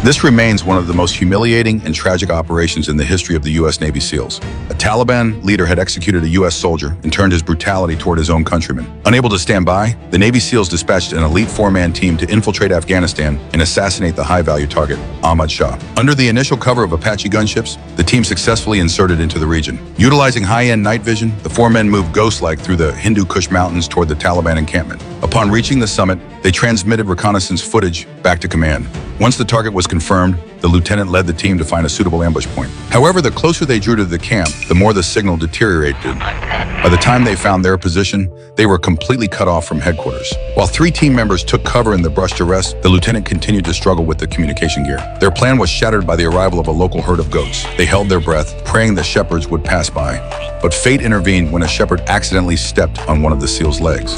This remains one of the most humiliating and tragic operations in the history of the U.S. Navy SEALs. A Taliban leader had executed a U.S. soldier and turned his brutality toward his own countrymen. Unable to stand by, the Navy SEALs dispatched an elite four-man team to infiltrate Afghanistan and assassinate the high-value target, Ahmad Shah. Under the initial cover of Apache gunships, the team successfully inserted into the region. Utilizing high-end night vision, the four men moved ghost-like through the Hindu Kush Mountains toward the Taliban encampment. Upon reaching the summit, they transmitted reconnaissance footage back to command. Once the target was confirmed, the lieutenant led the team to find a suitable ambush point. However, the closer they drew to the camp, the more the signal deteriorated. By the time they found their position, they were completely cut off from headquarters. While 3 team members took cover in the brush to rest, the lieutenant continued to struggle with the communication gear. Their plan was shattered by the arrival of a local herd of goats. They held their breath, praying the shepherds would pass by. But fate intervened when a shepherd accidentally stepped on one of the SEAL's legs.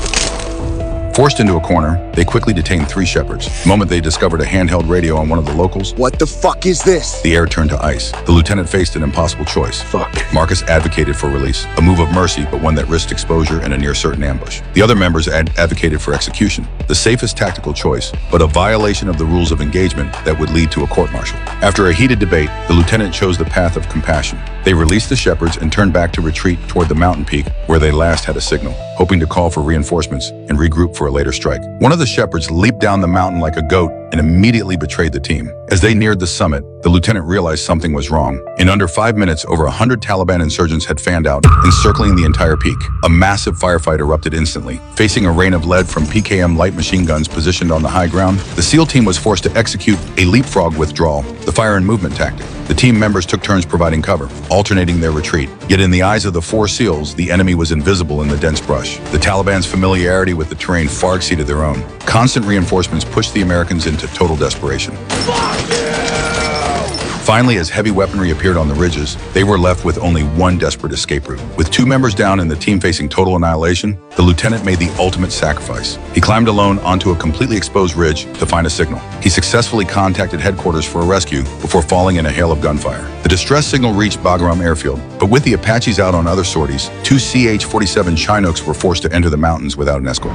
Forced into a corner, they quickly detained 3 shepherds. The moment they discovered a handheld radio on one of the locals, "What the fuck is this?" the air turned to ice. The lieutenant faced an impossible choice. Fuck. Marcus advocated for release, a move of mercy, but one that risked exposure and a near-certain ambush. The other members advocated for execution, the safest tactical choice, but a violation of the rules of engagement that would lead to a court-martial. After a heated debate, the lieutenant chose the path of compassion. They released the shepherds and turned back to retreat toward the mountain peak where they last had a signal, hoping to call for reinforcements and regroup for a later strike. One of the shepherds leaped down the mountain like a goat and immediately betrayed the team. As they neared the summit, the lieutenant realized something was wrong. In under 5 minutes, over 100 Taliban insurgents had fanned out, encircling the entire peak. A massive firefight erupted instantly. Facing a rain of lead from PKM light machine guns positioned on the high ground, the SEAL team was forced to execute a leapfrog withdrawal, the fire and movement tactic. The team members took turns providing cover, alternating their retreat. Yet in the eyes of the 4 SEALs, the enemy was invisible in the dense brush. The Taliban's familiarity with the terrain far exceeded their own. Constant reinforcements pushed the Americans into total desperation. Finally, as heavy weaponry appeared on the ridges, they were left with only one desperate escape route. With 2 members down and the team facing total annihilation, the lieutenant made the ultimate sacrifice. He climbed alone onto a completely exposed ridge to find a signal. He successfully contacted headquarters for a rescue before falling in a hail of gunfire. The distress signal reached Bagram airfield, but with the Apaches out on other sorties, 2 CH-47 Chinooks were forced to enter the mountains without an escort.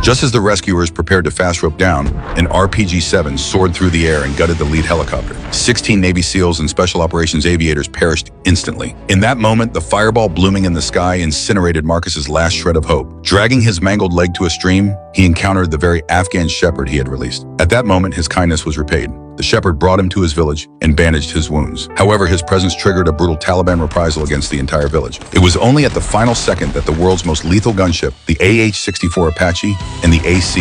Just as the rescuers prepared to fast rope down, an RPG-7 soared through the air and gutted the lead helicopter. 16 Navy SEALs and Special Operations aviators perished instantly. In that moment, the fireball blooming in the sky incinerated Marcus's last shred of hope. Dragging his mangled leg to a stream, he encountered the very Afghan shepherd he had released. At that moment, his kindness was repaid. The shepherd brought him to his village and bandaged his wounds. However, his presence triggered a brutal Taliban reprisal against the entire village. It was only at the final second that the world's most lethal gunship, the AH-64 Apache and the AC